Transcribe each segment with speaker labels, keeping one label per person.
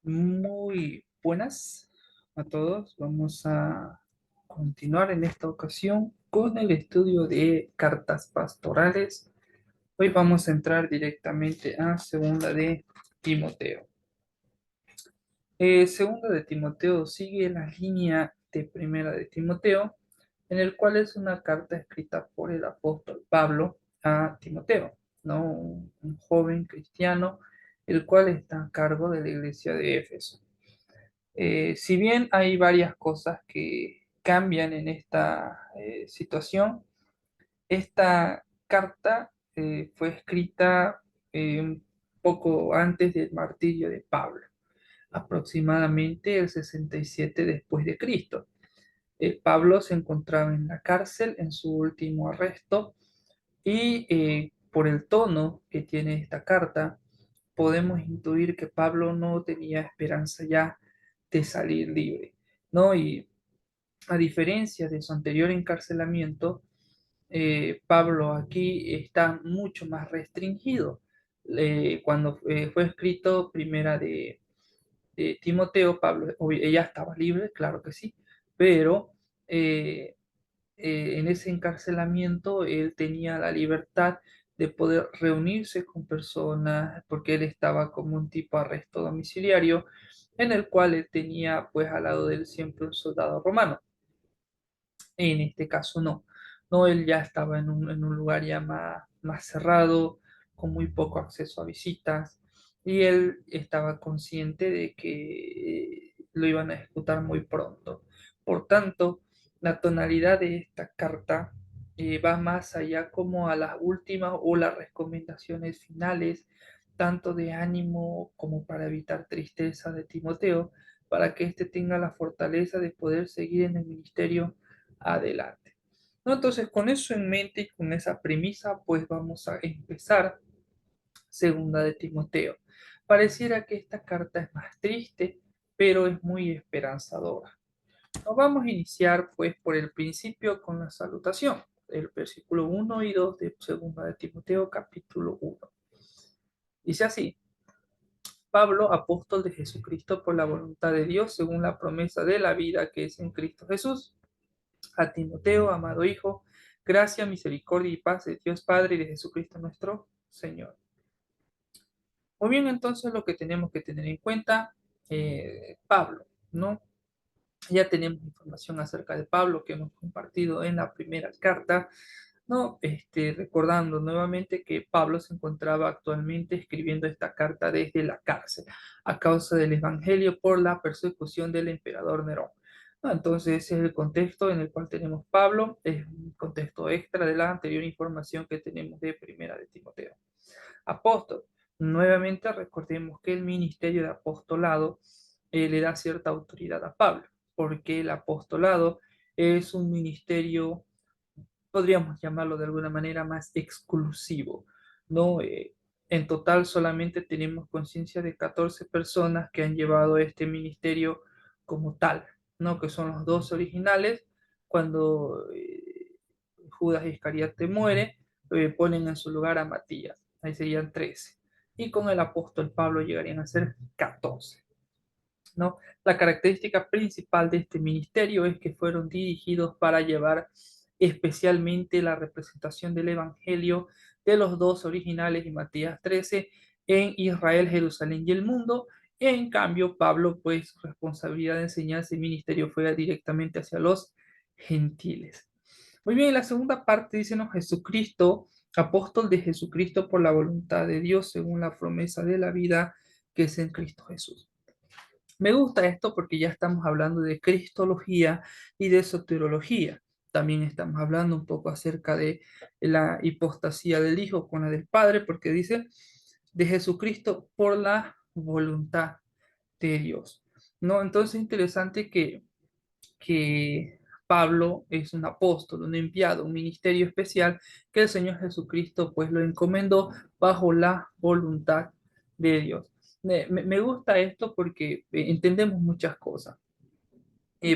Speaker 1: Muy buenas a todos. Vamos a continuar en esta ocasión con el estudio de cartas pastorales. Hoy vamos a entrar directamente a Segunda de Timoteo. Segunda de Timoteo sigue la línea de Primera de Timoteo, en el cual es una carta escrita por el apóstol Pablo a Timoteo, ¿no? Un joven cristiano, el cual está a cargo de la iglesia de Éfeso. Si bien hay varias cosas que cambian en esta situación, esta carta fue escrita un poco antes del martirio de Pablo, aproximadamente el 67 después de Cristo. Pablo se encontraba en la cárcel en su último arresto y por el tono que tiene esta carta, podemos intuir que Pablo no tenía esperanza ya de salir libre, ¿no? Y a diferencia de su anterior encarcelamiento, Pablo aquí está mucho más restringido. Cuando fue escrito primera de Timoteo, Pablo, ella estaba libre, claro que sí, pero eh, en ese encarcelamiento él tenía la libertad de poder reunirse con personas, porque él estaba como un tipo de arresto domiciliario, en el cual él tenía pues al lado de él siempre un soldado romano. En este caso no, no, él ya estaba en un lugar ya más cerrado, con muy poco acceso a visitas, y él estaba consciente de que lo iban a ejecutar muy pronto. Por tanto, la tonalidad de esta carta va más allá como a las últimas o las recomendaciones finales, tanto de ánimo como para evitar tristeza de Timoteo, para que éste tenga la fortaleza de poder seguir en el ministerio adelante. ¿No? Entonces, con eso en mente y con esa premisa, pues vamos a empezar Segunda de Timoteo. Pareciera que esta carta es más triste, pero es muy esperanzadora. Nos vamos a iniciar pues por el principio con la salutación, el versículo 1 y 2 de Segunda de Timoteo, capítulo 1. Dice así: Pablo, apóstol de Jesucristo por la voluntad de Dios, según la promesa de la vida que es en Cristo Jesús. A Timoteo, amado Hijo, gracia, misericordia y paz de Dios Padre y de Jesucristo nuestro Señor. Muy bien, entonces lo que tenemos que tener en cuenta, Pablo, ¿no? Ya tenemos información acerca de Pablo que hemos compartido en la primera carta, ¿no? Recordando nuevamente que Pablo se encontraba actualmente escribiendo esta carta desde la cárcel a causa del Evangelio por la persecución del emperador Nerón. ¿No? Entonces, ese es el contexto en el cual tenemos Pablo, es un contexto extra de la anterior información que tenemos de Primera de Timoteo. Apóstol. Nuevamente recordemos que el ministerio de apostolado le da cierta autoridad a Pablo, porque el apostolado es un ministerio, podríamos llamarlo de alguna manera, más exclusivo, ¿no? En total solamente tenemos conciencia de 14 personas que han llevado este ministerio como tal, ¿no? Que son los dos originales. Cuando Judas Iscariote muere, ponen en su lugar a Matías, ahí serían 13. Y con el apóstol Pablo llegarían a ser 14. ¿No? La característica principal de este ministerio es que fueron dirigidos para llevar especialmente la representación del Evangelio de los dos originales y Matías 13 en Israel, Jerusalén y el mundo. En cambio, Pablo, pues su responsabilidad de enseñanza y ministerio fue directamente hacia los gentiles. Muy bien, la segunda parte dice, ¿no? Jesucristo, apóstol de Jesucristo por la voluntad de Dios, según la promesa de la vida que es en Cristo Jesús. Me gusta esto porque ya estamos hablando de cristología y de soterología. También estamos hablando un poco acerca de la hipostasía del Hijo con la del Padre, porque dice de Jesucristo por la voluntad de Dios. ¿No? Entonces es interesante que Pablo es un apóstol, un enviado, un ministerio especial que el Señor Jesucristo pues lo encomendó bajo la voluntad de Dios. Me gusta esto porque entendemos muchas cosas.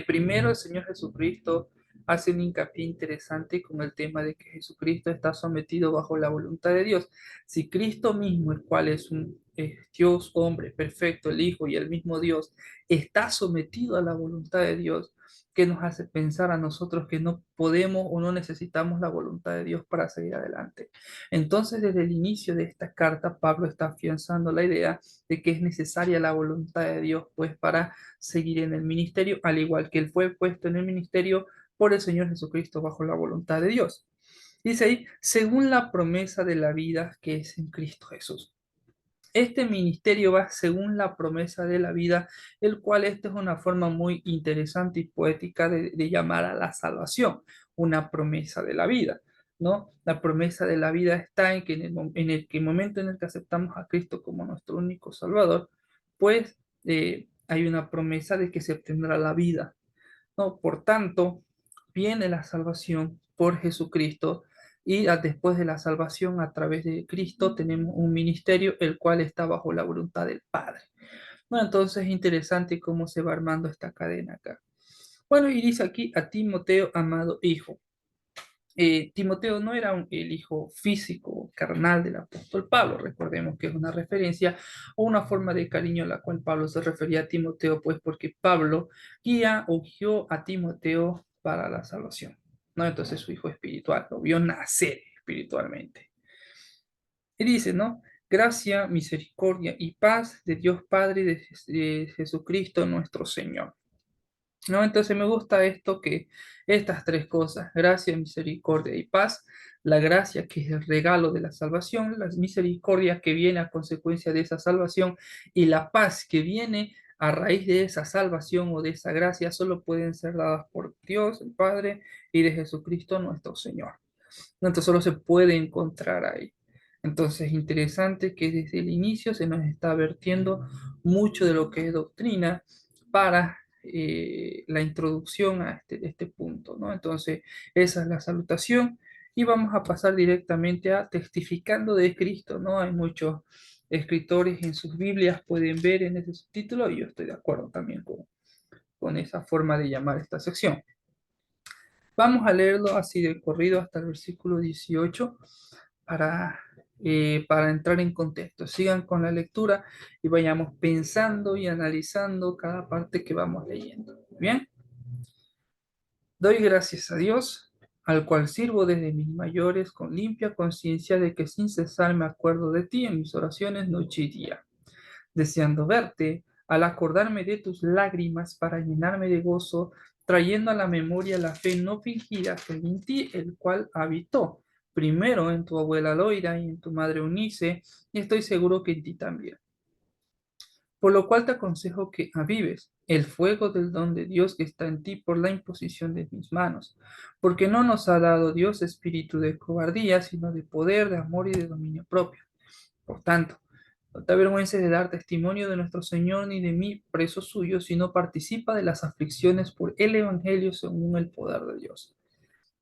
Speaker 1: Primero, el Señor Jesucristo hace un hincapié interesante con el tema de que Jesucristo está sometido bajo la voluntad de Dios. Si Cristo mismo, el cual es un Dios hombre perfecto, el Hijo y el mismo Dios, está sometido a la voluntad de Dios, ¿qué nos hace pensar a nosotros que no podemos o no necesitamos la voluntad de Dios para seguir adelante? Entonces, desde el inicio de esta carta, Pablo está afianzando la idea de que es necesaria la voluntad de Dios, pues, para seguir en el ministerio, al igual que él fue puesto en el ministerio por el Señor Jesucristo bajo la voluntad de Dios. Dice ahí, según la promesa de la vida que es en Cristo Jesús. Este ministerio va según la promesa de la vida, el cual esta es una forma muy interesante y poética de llamar a la salvación, una promesa de la vida, ¿no? La promesa de la vida está en que en el momento en el que aceptamos a Cristo como nuestro único Salvador, pues hay una promesa de que se obtendrá la vida, ¿no? Por tanto, viene la salvación por Jesucristo y después de la salvación a través de Cristo tenemos un ministerio el cual está bajo la voluntad del Padre. Bueno, entonces es interesante cómo se va armando esta cadena acá. Bueno, y dice aquí a Timoteo, amado hijo. Timoteo no era el hijo físico, carnal del apóstol Pablo. Recordemos que es una referencia o una forma de cariño a la cual Pablo se refería a Timoteo, pues porque Pablo guió a Timoteo para la salvación, ¿no? Entonces su hijo espiritual, lo vio nacer espiritualmente. Y dice, ¿no? Gracia, misericordia y paz de Dios Padre y de Jesucristo nuestro Señor. ¿No? Entonces me gusta esto que estas tres cosas, gracia, misericordia y paz, la gracia que es el regalo de la salvación, la misericordia que viene a consecuencia de esa salvación y la paz que viene a raíz de esa salvación o de esa gracia, solo pueden ser dadas por Dios, el Padre, y de Jesucristo nuestro Señor. Entonces solo se puede encontrar ahí. Entonces, interesante que desde el inicio se nos está vertiendo mucho de lo que es doctrina para la introducción a este punto, ¿no? Entonces, esa es la salutación y vamos a pasar directamente a testificando de Cristo, ¿no? Hay muchos escritores en sus Biblias, pueden ver en ese subtítulo y yo estoy de acuerdo también con esa forma de llamar esta sección. Vamos a leerlo así de corrido hasta el versículo 18 para entrar en contexto. Sigan con la lectura y vayamos pensando y analizando cada parte que vamos leyendo. Bien, doy gracias a Dios, al cual sirvo desde mis mayores con limpia conciencia de que sin cesar me acuerdo de ti en mis oraciones noche y día, deseando verte, al acordarme de tus lágrimas para llenarme de gozo, trayendo a la memoria la fe no fingida que hay en ti, el cual habitó primero en tu abuela Loira y en tu madre Unice, y estoy seguro que en ti también. Por lo cual te aconsejo que avives el fuego del don de Dios que está en ti por la imposición de mis manos, porque no nos ha dado Dios espíritu de cobardía, sino de poder, de amor y de dominio propio. Por tanto, no te avergüences de dar testimonio de nuestro Señor ni de mí, preso suyo, sino participa de las aflicciones por el Evangelio según el poder de Dios,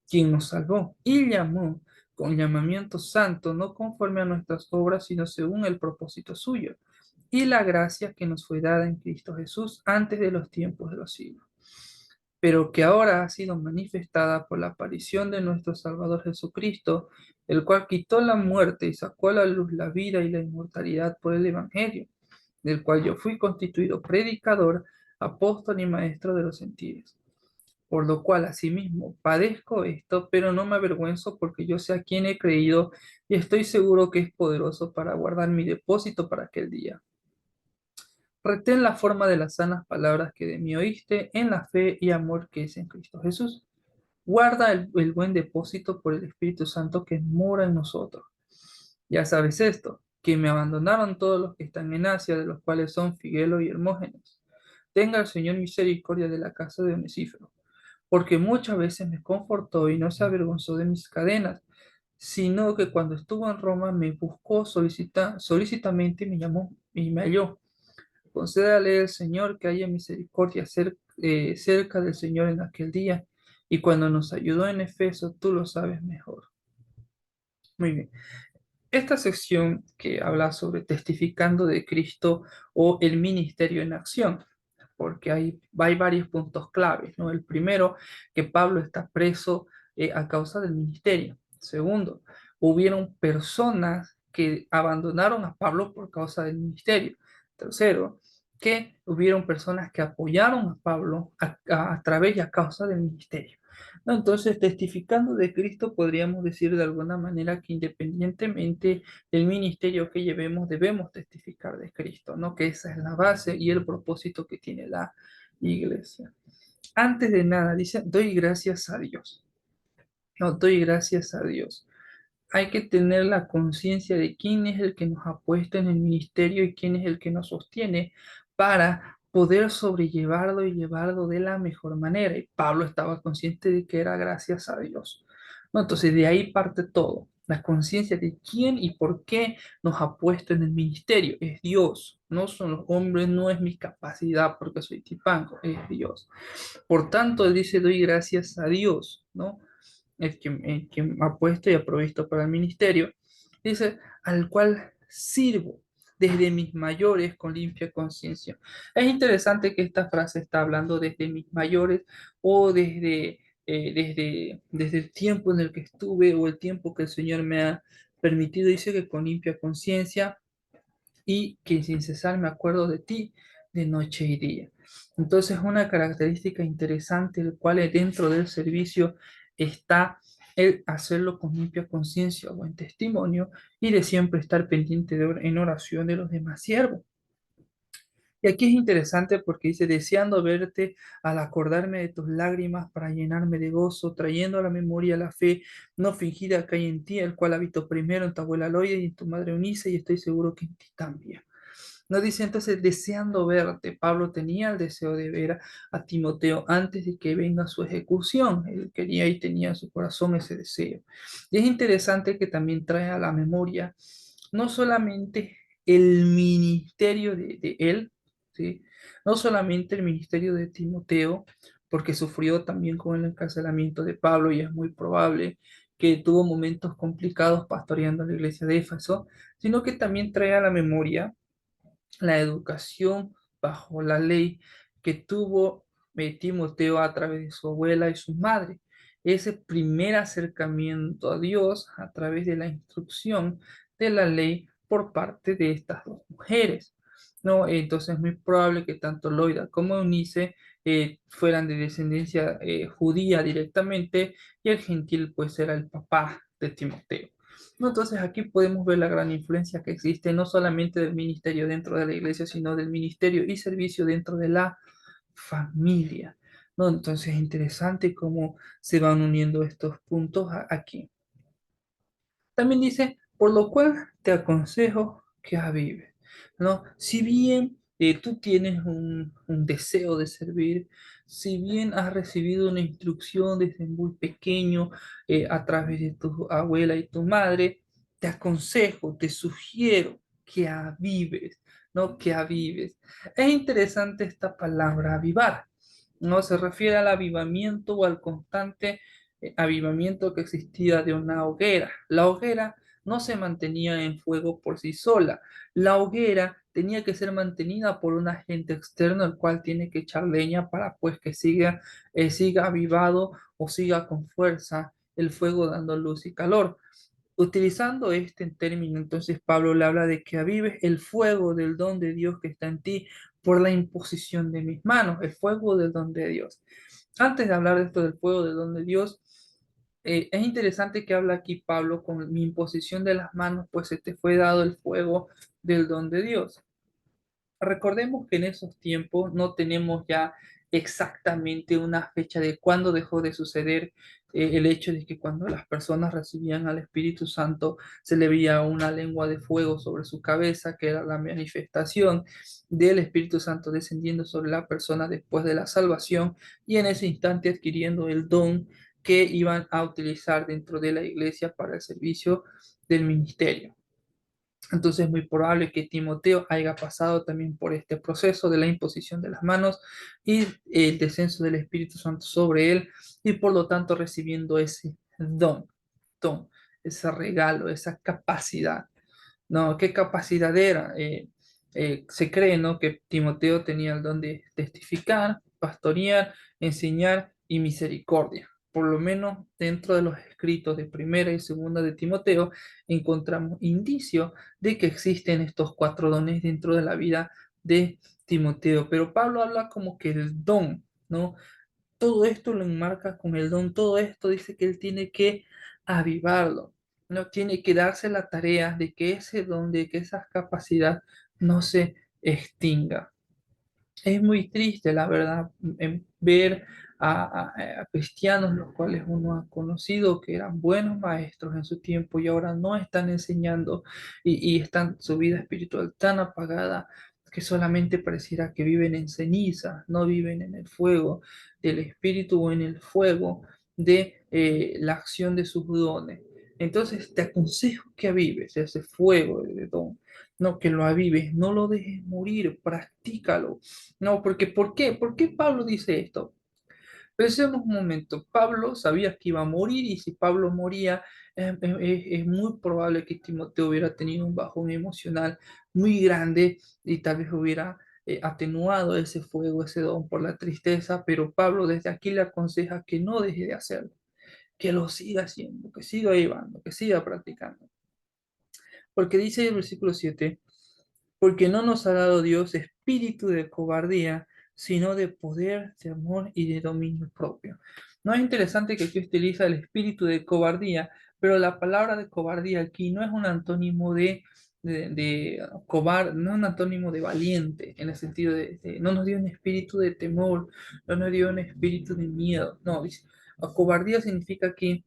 Speaker 1: quien nos salvó y llamó con llamamiento santo, no conforme a nuestras obras, sino según el propósito suyo, y la gracia que nos fue dada en Cristo Jesús antes de los tiempos de los siglos, pero que ahora ha sido manifestada por la aparición de nuestro Salvador Jesucristo, el cual quitó la muerte y sacó a la luz la vida y la inmortalidad por el Evangelio, del cual yo fui constituido predicador, apóstol y maestro de los gentiles. Por lo cual asimismo padezco esto, pero no me avergüenzo porque yo sé a quién he creído y estoy seguro que es poderoso para guardar mi depósito para aquel día. Retén la forma de las sanas palabras que de mí oíste en la fe y amor que es en Cristo Jesús. Guarda el buen depósito por el Espíritu Santo que mora en nosotros. Ya sabes esto, que me abandonaron todos los que están en Asia, de los cuales son Figuelo y Hermógenes. Tenga el Señor misericordia de la casa de Onesífero, porque muchas veces me confortó y no se avergonzó de mis cadenas, sino que cuando estuvo en Roma me buscó solicitamente y me llamó y me halló. Concédale el Señor que haya misericordia cerca del Señor en aquel día, y cuando nos ayudó en Efeso, tú lo sabes mejor. Muy bien. Esta sección que habla sobre testificando de Cristo o el ministerio en acción, porque hay varios puntos claves, ¿no? El primero, que Pablo está preso a causa del ministerio. Segundo, hubieron personas que abandonaron a Pablo por causa del ministerio. Tercero, que hubieron personas que apoyaron a Pablo a través y a causa del ministerio. ¿No? Entonces, testificando de Cristo, podríamos decir de alguna manera que independientemente del ministerio que llevemos, debemos testificar de Cristo, ¿no? Que esa es la base y el propósito que tiene la iglesia. Antes de nada, dice, doy gracias a Dios. No, doy gracias a Dios. Hay que tener la conciencia de quién es el que nos ha puesto en el ministerio y quién es el que nos sostiene para poder sobrellevarlo y llevarlo de la mejor manera. Y Pablo estaba consciente de que era gracias a Dios. ¿No? Entonces de ahí parte todo. La conciencia de quién y por qué nos ha puesto en el ministerio. Es Dios, no son los hombres, no es mi capacidad porque soy tipanco, es Dios. Por tanto, él dice, doy gracias a Dios, ¿no? El que me ha puesto y ha provisto para el ministerio, dice, al cual sirvo desde mis mayores con limpia conciencia. Es interesante que esta frase está hablando desde mis mayores o desde el tiempo en el que estuve o el tiempo que el Señor me ha permitido. Dice que con limpia conciencia y que sin cesar me acuerdo de ti de noche y día. Entonces, una característica interesante, el cual dentro del servicio está el hacerlo con limpia conciencia o en testimonio y de siempre estar pendiente en oración de los demás siervos. Y aquí es interesante porque dice, deseando verte al acordarme de tus lágrimas para llenarme de gozo, trayendo a la memoria la fe no fingida que hay en ti, el cual habitó primero en tu abuela Loida y en tu madre Eunice, y estoy seguro que en ti también. No dice entonces, deseando verte. Pablo tenía el deseo de ver a Timoteo antes de que venga su ejecución. Él quería y tenía en su corazón ese deseo. Y es interesante que también trae a la memoria no solamente el ministerio de él, ¿sí? No solamente el ministerio de Timoteo, porque sufrió también con el encarcelamiento de Pablo y es muy probable que tuvo momentos complicados pastoreando la iglesia de Éfeso, sino que también trae a la memoria la educación bajo la ley que tuvo Timoteo a través de su abuela y su madre. Ese primer acercamiento a Dios a través de la instrucción de la ley por parte de estas dos mujeres. ¿No? Entonces es muy probable que tanto Loida como Eunice fueran de descendencia judía directamente y el gentil pues era el papá de Timoteo. ¿No? Entonces aquí podemos ver la gran influencia que existe no solamente del ministerio dentro de la iglesia, sino del ministerio y servicio dentro de la familia. ¿No? Entonces es interesante cómo se van uniendo estos puntos aquí. También dice, por lo cual te aconsejo que avives, ¿no? Si bien tú tienes un deseo de servir, si bien has recibido una instrucción desde muy pequeño a través de tu abuela y tu madre, te aconsejo, te sugiero que avives, ¿no? Que avives. Es interesante esta palabra, avivar, ¿no? Se refiere al avivamiento o al constante avivamiento que existía de una hoguera. La hoguera no se mantenía en fuego por sí sola. La hoguera tenía que ser mantenida por un agente externo, el cual tiene que echar leña para pues que siga avivado o siga con fuerza el fuego dando luz y calor. Utilizando este término, entonces Pablo le habla de que avives el fuego del don de Dios que está en ti por la imposición de mis manos, el fuego del don de Dios. Antes de hablar de esto del fuego del don de Dios, es interesante que habla aquí Pablo con mi imposición de las manos, pues se te fue dado el fuego del don de Dios. Recordemos que en esos tiempos no tenemos ya exactamente una fecha de cuándo dejó de suceder el hecho de que cuando las personas recibían al Espíritu Santo se le veía una lengua de fuego sobre su cabeza, que era la manifestación del Espíritu Santo descendiendo sobre la persona después de la salvación y en ese instante adquiriendo el don que iban a utilizar dentro de la iglesia para el servicio del ministerio. Entonces es muy probable que Timoteo haya pasado también por este proceso de la imposición de las manos y el descenso del Espíritu Santo sobre él y por lo tanto recibiendo ese don, ese regalo, esa capacidad. ¿No? ¿Qué capacidad era? Se cree, ¿no?, que Timoteo tenía el don de testificar, pastorear, enseñar y misericordia. Por lo menos dentro de los escritos de primera y segunda de Timoteo encontramos indicios de que existen estos cuatro dones dentro de la vida de Timoteo. Pero Pablo habla como que el don, ¿no? Todo esto lo enmarca con el don, todo esto dice que él tiene que avivarlo, no tiene que darse la tarea de que ese don, de que esa capacidad no se extinga. Es muy triste, la verdad, en ver a cristianos los cuales uno ha conocido que eran buenos maestros en su tiempo y ahora no están enseñando y están su vida espiritual tan apagada que solamente pareciera que viven en ceniza, no viven en el fuego del espíritu o en el fuego de la acción de sus dones. Entonces te aconsejo que avives ese fuego de don, no que lo avives, no lo dejes morir, practícalo. No, porque ¿por qué? ¿Por qué Pablo dice esto? Pensemos un momento, Pablo sabía que iba a morir y si Pablo moría, es muy probable que Timoteo hubiera tenido un bajón emocional muy grande y tal vez hubiera atenuado ese fuego, ese don por la tristeza, pero Pablo desde aquí le aconseja que no deje de hacerlo, que lo siga haciendo, que siga llevando, que siga practicando. Porque dice el versículo 7 porque no nos ha dado Dios espíritu de cobardía, sino de poder, de amor y de dominio propio. No es interesante que aquí utiliza el espíritu de cobardía, pero la palabra de cobardía aquí no es un antónimo de cobar, no es un antónimo de valiente, en el sentido no nos dio un espíritu de temor, no nos dio un espíritu de miedo, no, dice, cobardía significa que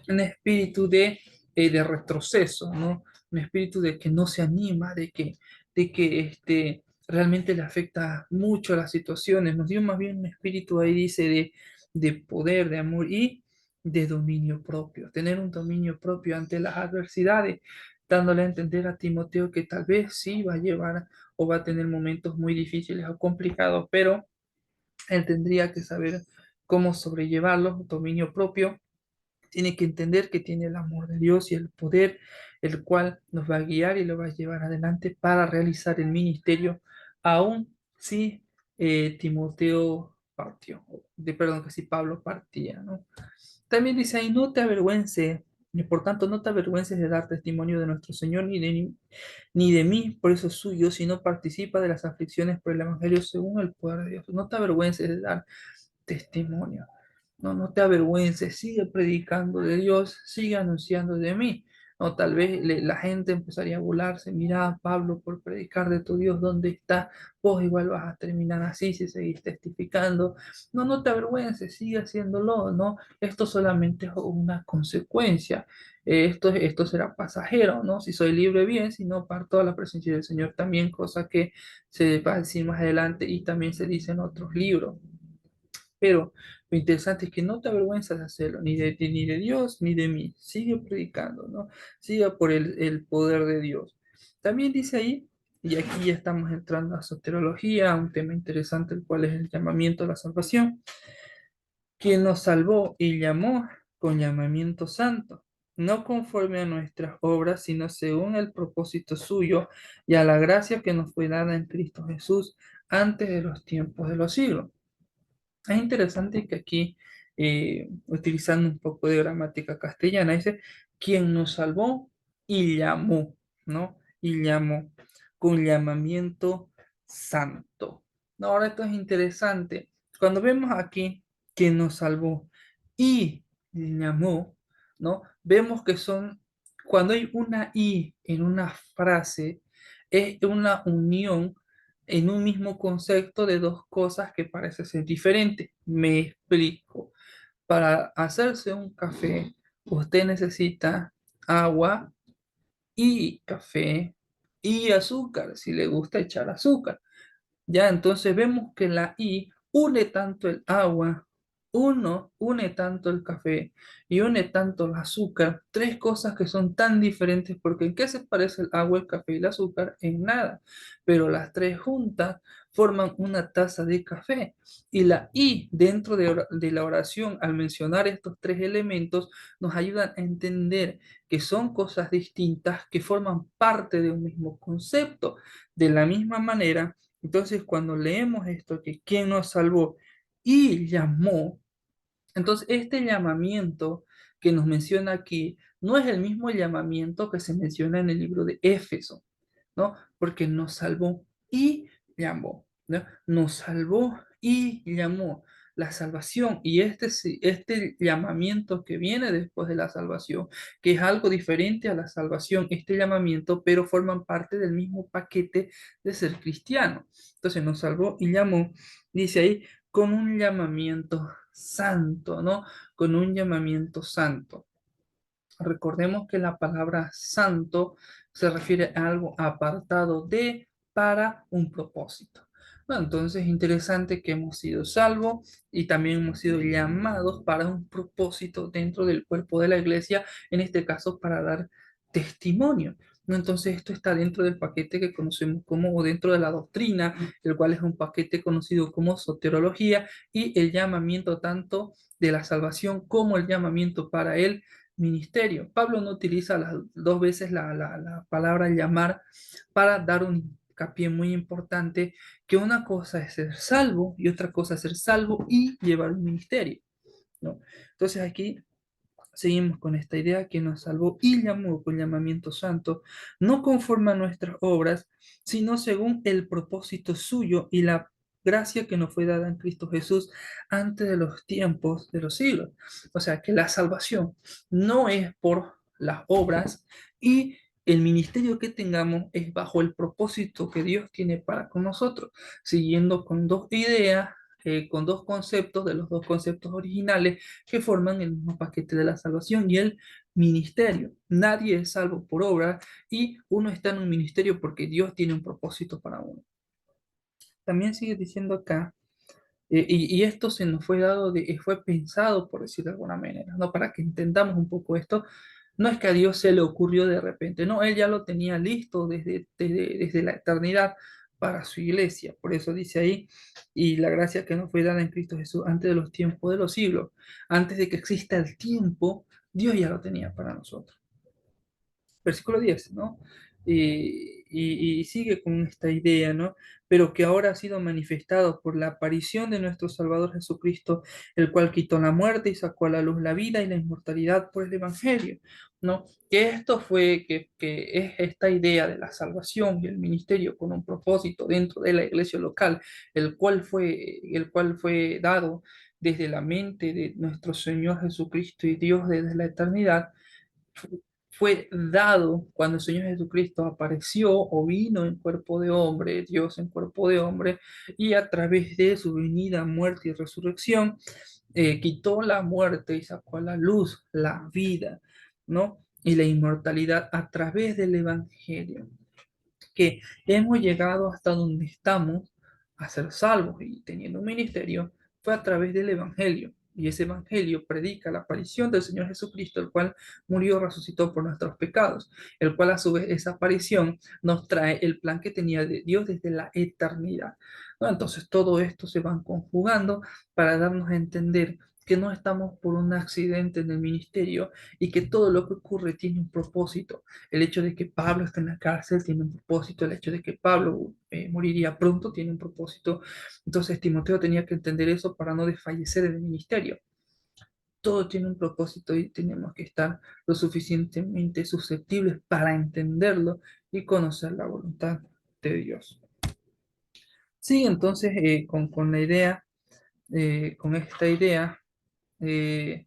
Speaker 1: un espíritu de retroceso, ¿no? Un espíritu de que no se anima, de que realmente le afecta mucho a las situaciones. Nos dio más bien un espíritu ahí, dice, de poder, de amor y de dominio propio. Tener un dominio propio ante las adversidades, dándole a entender a Timoteo que tal vez sí va a llevar o va a tener momentos muy difíciles o complicados, pero él tendría que saber cómo sobrellevarlos, dominio propio tiene que entender que tiene el amor de Dios y el poder, el cual nos va a guiar y lo va a llevar adelante para realizar el ministerio, aun si Timoteo partió, perdón, que si Pablo partía, ¿no? También dice ahí, no te avergüences, y por tanto no te avergüences de dar testimonio de nuestro Señor ni de mí, por eso es suyo, sino participa de las aflicciones por el Evangelio según el poder de Dios. No te avergüences de dar testimonio. No, no te avergüences, sigue predicando de Dios, sigue anunciando de mí. No, tal vez la gente empezaría a burlarse, mira, Pablo, por predicar de tu Dios, ¿dónde está? Vos igual vas a terminar así si seguís testificando. No, no te avergüences, sigue haciéndolo, ¿no? Esto solamente es una consecuencia. Esto será pasajero, ¿no? Si soy libre, bien, si no, parto a la presencia del Señor también, cosa que se va a decir más adelante y también se dice en otros libros. Pero lo interesante es que no te avergüenzas de hacerlo, ni de ti, ni de Dios, ni de mí. Sigue predicando, ¿no? Siga por el poder de Dios. También dice ahí, y aquí ya estamos entrando a soterología, un tema interesante, el cual es el llamamiento a la salvación, quien nos salvó y llamó con llamamiento santo, no conforme a nuestras obras, sino según el propósito suyo y a la gracia que nos fue dada en Cristo Jesús antes de los tiempos de los siglos. Es interesante que aquí, utilizando un poco de gramática castellana, dice, quien nos salvó y llamó, ¿no? Y llamó con llamamiento santo. No, ahora esto es interesante. Cuando vemos aquí quien nos salvó y llamó, ¿no? Vemos que cuando hay una y en una frase, es una unión en un mismo concepto de dos cosas que parecen ser diferentes. Me explico. Para hacerse un café, usted necesita agua y café y azúcar, si le gusta echar azúcar. Ya, entonces vemos que la I une tanto el agua Uno une tanto el café y une tanto el azúcar, tres cosas que son tan diferentes, porque ¿en qué se parece el agua, el café y el azúcar? En nada, pero las tres juntas forman una taza de café. Y la I dentro de la oración, al mencionar estos tres elementos, nos ayudan a entender que son cosas distintas que forman parte de un mismo concepto. De la misma manera, entonces cuando leemos esto, que ¿quién nos salvó y llamó? Entonces, este llamamiento que nos menciona aquí no es el mismo llamamiento que se menciona en el libro de Éfeso, ¿no? Porque nos salvó y llamó, ¿no? Nos salvó y llamó. La salvación y este llamamiento que viene después de la salvación, que es algo diferente a la salvación, este llamamiento, pero forman parte del mismo paquete de ser cristiano. Entonces nos salvó y llamó, dice ahí, con un llamamiento santo, ¿no? Con un llamamiento santo. Recordemos que la palabra santo se refiere a algo apartado de, para un propósito. Bueno, entonces es interesante que hemos sido salvos y también hemos sido llamados para un propósito dentro del cuerpo de la iglesia, en este caso para dar testimonio. ¿No? Entonces esto está dentro del paquete que conocemos como, o dentro de la doctrina, el cual es un paquete conocido como soteriología, y el llamamiento tanto de la salvación como el llamamiento para el ministerio. Pablo no utiliza las dos veces la palabra llamar para dar un hincapié muy importante, que una cosa es ser salvo y otra cosa es ser salvo y llevar un ministerio, ¿no? Entonces aquí seguimos con esta idea que nos salvó y llamó con llamamiento santo, no conforme a nuestras obras, sino según el propósito suyo y la gracia que nos fue dada en Cristo Jesús antes de los tiempos de los siglos. O sea que la salvación no es por las obras y el ministerio que tengamos es bajo el propósito que Dios tiene para con nosotros, siguiendo con dos ideas, con dos conceptos de los dos conceptos originales que forman el mismo paquete de la salvación y el ministerio. Nadie es salvo por obra y uno está en un ministerio porque Dios tiene un propósito para uno. También sigue diciendo acá, y esto se nos fue dado, fue pensado, por decir de alguna manera, ¿no? Para que entendamos un poco esto, no es que a Dios se le ocurrió de repente, no, Él ya lo tenía listo desde la eternidad para su iglesia. Por eso dice ahí, y la gracia que nos fue dada en Cristo Jesús antes de los tiempos de los siglos, antes de que exista el tiempo, Dios ya lo tenía para nosotros. Versículo 10, ¿no? Y sigue con esta idea, ¿no? Pero que ahora ha sido manifestado por la aparición de nuestro Salvador Jesucristo, el cual quitó la muerte y sacó a la luz la vida y la inmortalidad por el Evangelio, ¿no? Que esto fue, que es esta idea de la salvación y el ministerio con un propósito dentro de la iglesia local, el cual fue dado desde la mente de nuestro Señor Jesucristo y Dios desde la eternidad, fue dado cuando el Señor Jesucristo apareció o vino en cuerpo de hombre, Dios en cuerpo de hombre, y a través de su venida, muerte y resurrección, quitó la muerte y sacó a la luz la vida, ¿no? Y la inmortalidad a través del Evangelio, que hemos llegado hasta donde estamos a ser salvos y teniendo un ministerio, fue a través del Evangelio. Y ese Evangelio predica la aparición del Señor Jesucristo, el cual murió, resucitó por nuestros pecados, el cual a su vez esa aparición nos trae el plan que tenía de Dios desde la eternidad, ¿no? Entonces todo esto se van conjugando para darnos a entender que no estamos por un accidente en el ministerio y que todo lo que ocurre tiene un propósito. El hecho de que Pablo esté en la cárcel tiene un propósito, el hecho de que Pablo moriría pronto tiene un propósito. Entonces Timoteo tenía que entender eso para no desfallecer en el ministerio. Todo tiene un propósito y tenemos que estar lo suficientemente susceptibles para entenderlo y conocer la voluntad de Dios. Sí, entonces con la idea, con esta idea, eh,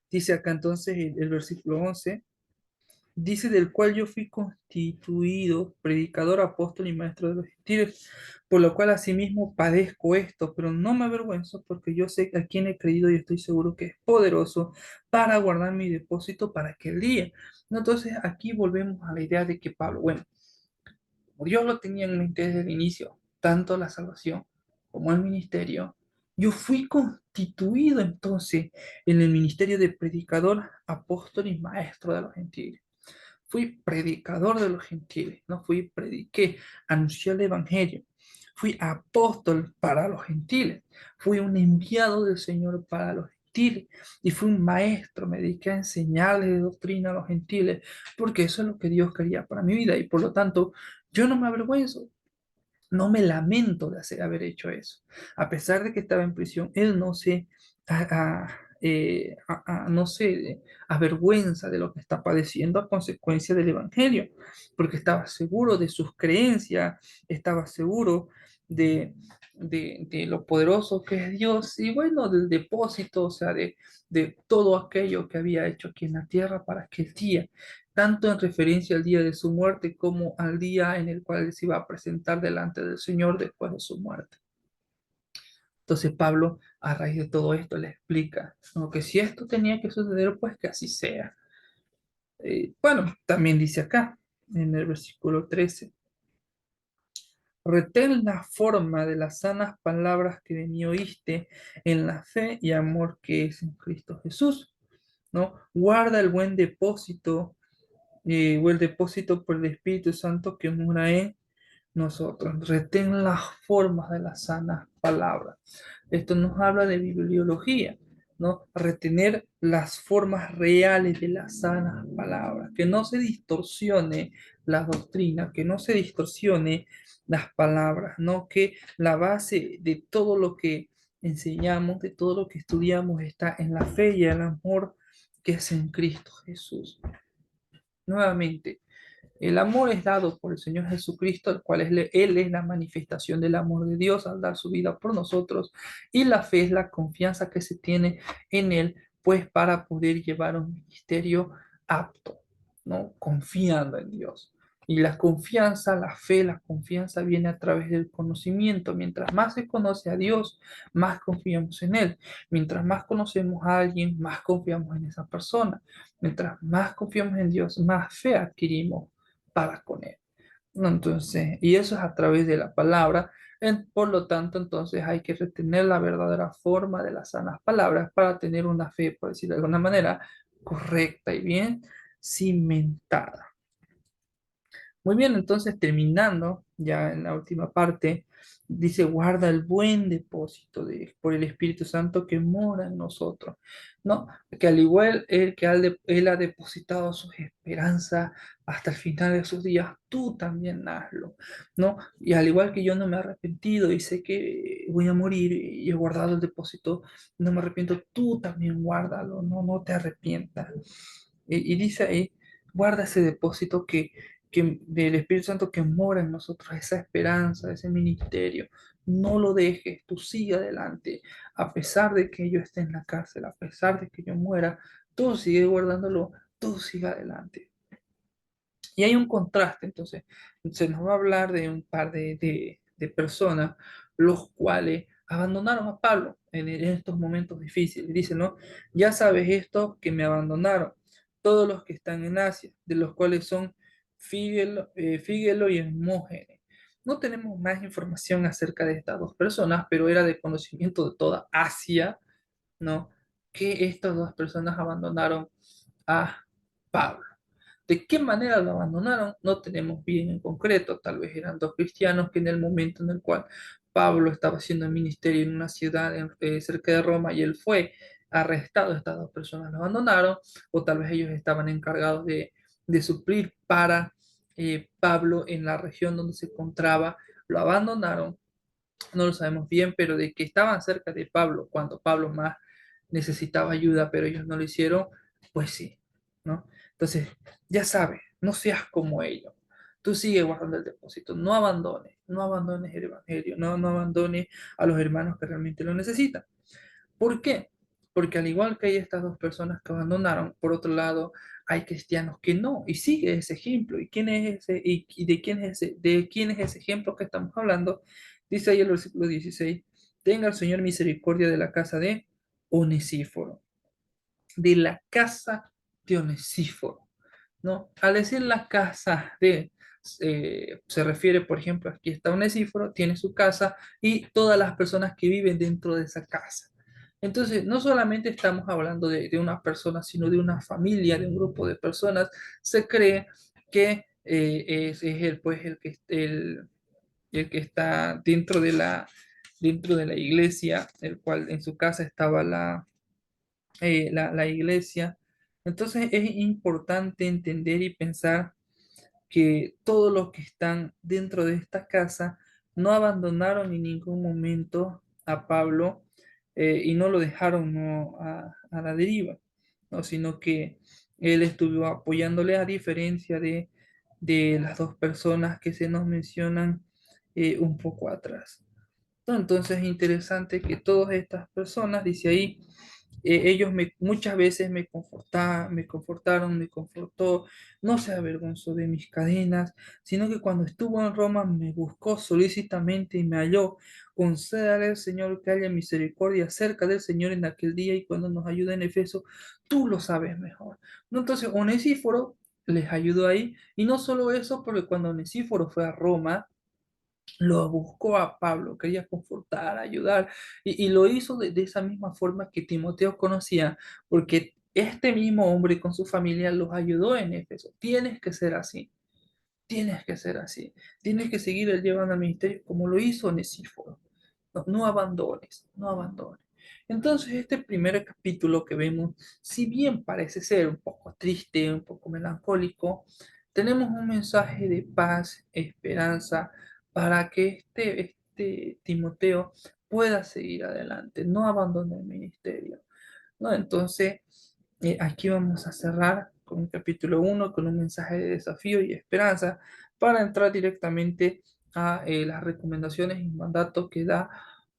Speaker 1: dice acá entonces el versículo 11. Dice, del cual yo fui constituido predicador, apóstol y maestro de los gentiles, por lo cual asimismo padezco esto, pero no me avergüenzo porque yo sé a quién he creído y estoy seguro que es poderoso para guardar mi depósito para aquel día. ¿No? Entonces aquí volvemos a la idea de que Pablo, bueno, como Dios lo tenía en mente desde el inicio, tanto la salvación como el ministerio, Yo fui constituido entonces en el ministerio de predicador, apóstol y maestro de los gentiles. Fui predicador de los gentiles, no fui, prediqué, anuncié el evangelio. Fui apóstol para los gentiles. Fui un enviado del Señor para los gentiles. Y fui un maestro, me dediqué a enseñarles de doctrina a los gentiles, porque eso es lo que Dios quería para mi vida. Y por lo tanto, yo no me avergüenzo, no me lamento de haber hecho eso. A pesar de que estaba en prisión, él no se, no se avergüenza de lo que está padeciendo a consecuencia del Evangelio, porque estaba seguro de sus creencias, estaba seguro de, de lo poderoso que es Dios y bueno, del depósito, o sea, de todo aquello que había hecho aquí en la tierra para aquel día, tanto en referencia al día de su muerte como al día en el cual él se iba a presentar delante del Señor después de su muerte. Entonces Pablo, a raíz de todo esto, le explica, ¿no?, que si esto tenía que suceder, pues que así sea. Bueno, también dice acá, en el versículo 13, retén la forma de las sanas palabras que de mí oíste en la fe y amor que es en Cristo Jesús, ¿no? Guarda el buen depósito o el depósito por el Espíritu Santo que mora en nosotros. Retén las formas de las sanas palabras. Esto nos habla de bibliología, ¿no? Retener las formas reales de las sanas palabras, que no se distorsione la doctrina, que no se distorsione las palabras, ¿no? Que la base de todo lo que enseñamos, de todo lo que estudiamos, está en la fe y el amor que es en Cristo Jesús. Nuevamente, el amor es dado por el Señor Jesucristo, el cual Él es la manifestación del amor de Dios al dar su vida por nosotros, y la fe es la confianza que se tiene en Él, pues para poder llevar un ministerio apto, ¿no? Confiando en Dios. Y la fe, la confianza viene a través del conocimiento. Mientras más se conoce a Dios, más confiamos en Él. Mientras más conocemos a alguien, más confiamos en esa persona. Mientras más confiamos en Dios, más fe adquirimos para con Él. ¿No? Entonces, y eso es a través de la palabra. Por lo tanto, entonces hay que retener la verdadera forma de las sanas palabras para tener una fe, por decirlo de alguna manera, correcta y bien cimentada. Muy bien, entonces terminando ya en la última parte, dice, guarda el buen depósito por el Espíritu Santo que mora en nosotros, ¿no? Que al igual él ha depositado sus esperanzas hasta el final de sus días, tú también hazlo, ¿no? Y al igual que yo no me he arrepentido y sé que voy a morir y he guardado el depósito, no me arrepiento, tú también guárdalo, no, no te arrepientas. Y dice ahí, guarda ese depósito que del Espíritu Santo que mora en nosotros, esa esperanza, ese ministerio. No lo dejes, tú sigue adelante. A pesar de que yo esté en la cárcel, a pesar de que yo muera, tú sigue guardándolo, tú sigue adelante. Y hay un contraste, entonces, se nos va a hablar de un par de personas, los cuales abandonaron a Pablo en estos momentos difíciles. Dice, ¿no? Ya sabes esto, que me abandonaron todos los que están en Asia, de los cuales son Fígelo y Hermógenes. No tenemos más información acerca de estas dos personas, pero era de conocimiento de toda Asia, ¿no? Que estas dos personas abandonaron a Pablo. ¿De qué manera lo abandonaron? No tenemos bien en concreto. Tal vez eran dos cristianos que en el momento en el cual Pablo estaba haciendo el ministerio en una ciudad cerca de Roma y él fue arrestado, estas dos personas lo abandonaron, o tal vez ellos estaban encargados de suplir para Pablo en la región donde se encontraba, lo abandonaron, no lo sabemos bien, pero de que estaban cerca de Pablo cuando Pablo más necesitaba ayuda, pero ellos no lo hicieron, pues sí, ¿no? Entonces, ya sabes, no seas como ellos. Tú sigue guardando el depósito, no abandones, no abandones el evangelio, no, no abandones a los hermanos que realmente lo necesitan. ¿Por qué? Porque al igual que hay estas dos personas que abandonaron, por otro lado, hay cristianos que no, y sigue ese ejemplo. ¿Y quién es ese, y de quién es ese ejemplo que estamos hablando? Dice ahí el versículo 16, tenga el Señor misericordia de la casa de Onesíforo, de la casa de Onesíforo, ¿no? Al decir la casa de, Se refiere, por ejemplo, aquí está Onesíforo, tiene su casa y todas las personas que viven dentro de esa casa. Entonces, no solamente estamos hablando de una persona, sino de una familia, de un grupo de personas. Se cree que es el, pues, el que está dentro de la iglesia, el cual en su casa estaba la iglesia. Entonces, es importante entender y pensar que todos los que están dentro de esta casa no abandonaron en ningún momento a Pablo, y no lo dejaron, ¿no?, a la deriva, ¿no? Sino que él estuvo apoyándole, a diferencia de las dos personas que se nos mencionan un poco atrás, ¿no? Entonces es interesante que todas estas personas, dice ahí, muchas veces me confortaron, me confortó, no se avergonzó de mis cadenas, sino que cuando estuvo en Roma me buscó solícitamente y me halló. Concédale al Señor que haya misericordia cerca del Señor en aquel día, y cuando nos ayude en Efeso, tú lo sabes mejor, ¿no? Entonces Onesíforo les ayudó ahí, y no solo eso, porque cuando Onesíforo fue a Roma, lo buscó a Pablo, quería confortar, ayudar, y lo hizo de esa misma forma que Timoteo conocía, porque este mismo hombre con su familia los ayudó en Éfeso. Tienes que ser así, tienes que ser así, tienes que seguir llevando el ministerio como lo hizo Onesíforo. No, no abandones, no abandones. Entonces, este primer capítulo que vemos, si bien parece ser un poco triste, un poco melancólico, tenemos un mensaje de paz, esperanza, para que este Timoteo pueda seguir adelante, no abandone el ministerio, ¿no? Entonces, aquí vamos a cerrar con el capítulo 1, con un mensaje de desafío y esperanza, para entrar directamente a las recomendaciones y mandatos que da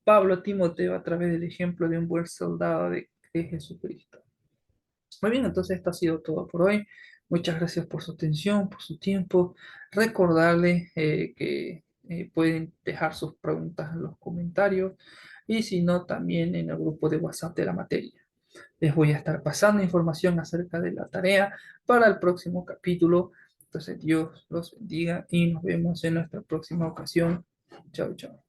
Speaker 1: Pablo a Timoteo a través del ejemplo de un buen soldado de Jesucristo. Muy bien, entonces esto ha sido todo por hoy. Muchas gracias por su atención, por su tiempo. Recordarles que pueden dejar sus preguntas en los comentarios, y si no, también en el grupo de WhatsApp de la materia. Les voy a estar pasando información acerca de la tarea para el próximo capítulo. Entonces, Dios los bendiga y nos vemos en nuestra próxima ocasión. Chao, chao.